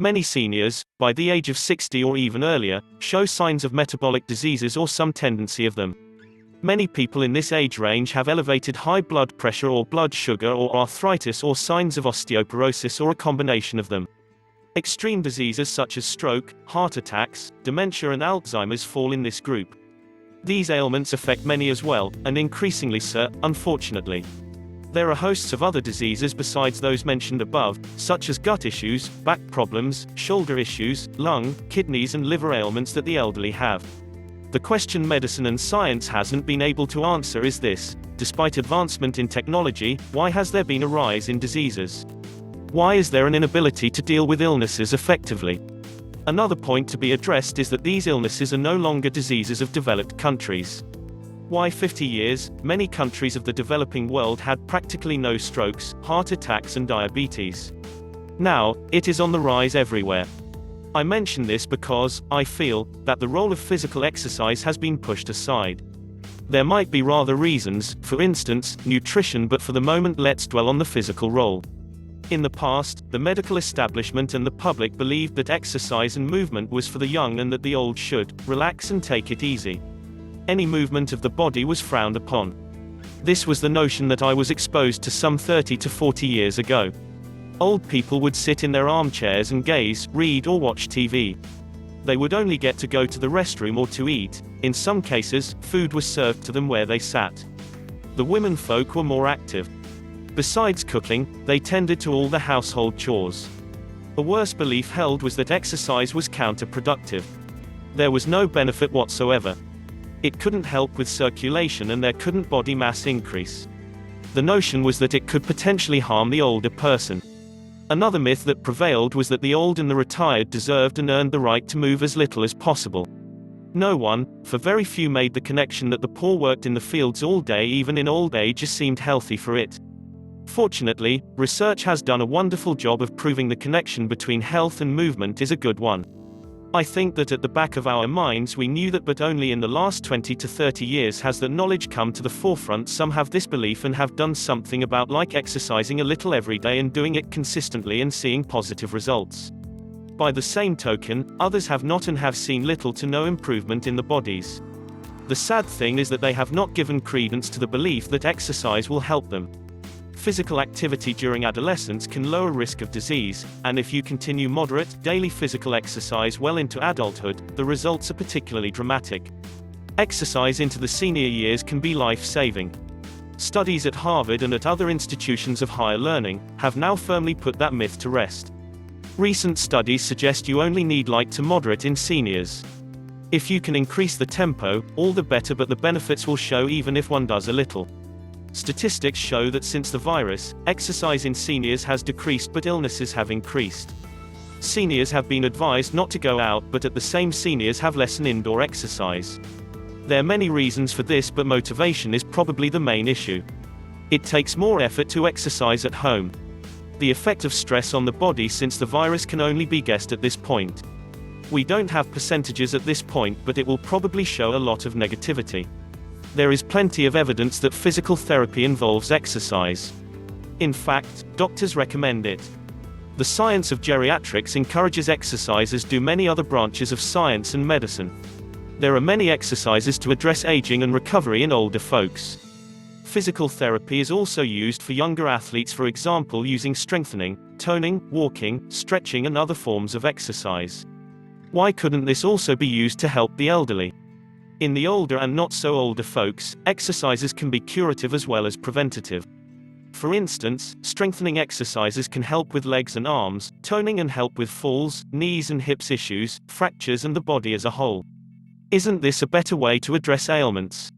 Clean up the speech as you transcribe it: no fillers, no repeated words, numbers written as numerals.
Many seniors, by the age of 60 or even earlier, show signs of metabolic diseases or some tendency of them. Many people in this age range have elevated high blood pressure or blood sugar or arthritis or signs of osteoporosis or a combination of them. Extreme diseases such as stroke, heart attacks, dementia and Alzheimer's fall in this group. These ailments affect many as well, and increasingly so, unfortunately. There are hosts of other diseases besides those mentioned above, such as gut issues, back problems, shoulder issues, lung, kidneys and liver ailments that the elderly have. The question medicine and science hasn't been able to answer is this: despite advancement in technology, why has there been a rise in diseases? Why is there an inability to deal with illnesses effectively? Another point to be addressed is that these illnesses are no longer diseases of developed countries. Why 50 years, many countries of the developing world had practically no strokes, heart attacks and diabetes. Now, it is on the rise everywhere. I mention this because, I feel, that the role of physical exercise has been pushed aside. There might be rather reasons, for instance, nutrition, but for the moment let's dwell on the physical role. In the past, the medical establishment and the public believed that exercise and movement was for the young and that the old should relax and take it easy. Any movement of the body was frowned upon. This was the notion that I was exposed to some 30 to 40 years ago. Old people would sit in their armchairs and gaze, read or watch TV. They would only get to go to the restroom or to eat. In some cases, food was served to them where they sat. The women folk were more active. Besides cooking, they tended to all the household chores. A worse belief held was that exercise was counterproductive. There was no benefit whatsoever. It couldn't help with circulation and there couldn't body mass increase. The notion was that it could potentially harm the older person. Another myth that prevailed was that the old and the retired deserved and earned the right to move as little as possible. No one, for very few, made the connection that the poor worked in the fields all day even in old age as seemed healthy for it. Fortunately, research has done a wonderful job of proving the connection between health and movement is a good one. I think that at the back of our minds we knew that, but only in the last 20 to 30 years has that knowledge come to the forefront. Some have this belief and have done something about, like exercising a little every day and doing it consistently and seeing positive results. By the same token, others have not and have seen little to no improvement in the bodies. The sad thing is that they have not given credence to the belief that exercise will help them. Physical activity during adolescence can lower risk of disease, and if you continue moderate, daily physical exercise well into adulthood, the results are particularly dramatic. Exercise into the senior years can be life-saving. Studies at Harvard and at other institutions of higher learning have now firmly put that myth to rest. Recent studies suggest you only need light to moderate in seniors. If you can increase the tempo, all the better, but the benefits will show even if one does a little. Statistics show that since the virus, exercise in seniors has decreased but illnesses have increased. Seniors have been advised not to go out, but at the same seniors have less indoor exercise. There are many reasons for this, but motivation is probably the main issue. It takes more effort to exercise at home. The effect of stress on the body since the virus can only be guessed at this point. We don't have percentages at this point, but it will probably show a lot of negativity. There is plenty of evidence that physical therapy involves exercise. In fact, doctors recommend it. The science of geriatrics encourages exercise, as do many other branches of science and medicine. There are many exercises to address aging and recovery in older folks. Physical therapy is also used for younger athletes, for example using strengthening, toning, walking, stretching and other forms of exercise. Why couldn't this also be used to help the elderly? In the older and not so older folks, exercises can be curative as well as preventative. For instance, strengthening exercises can help with legs and arms, toning and help with falls, knees and hips issues, fractures and the body as a whole. Isn't this a better way to address ailments?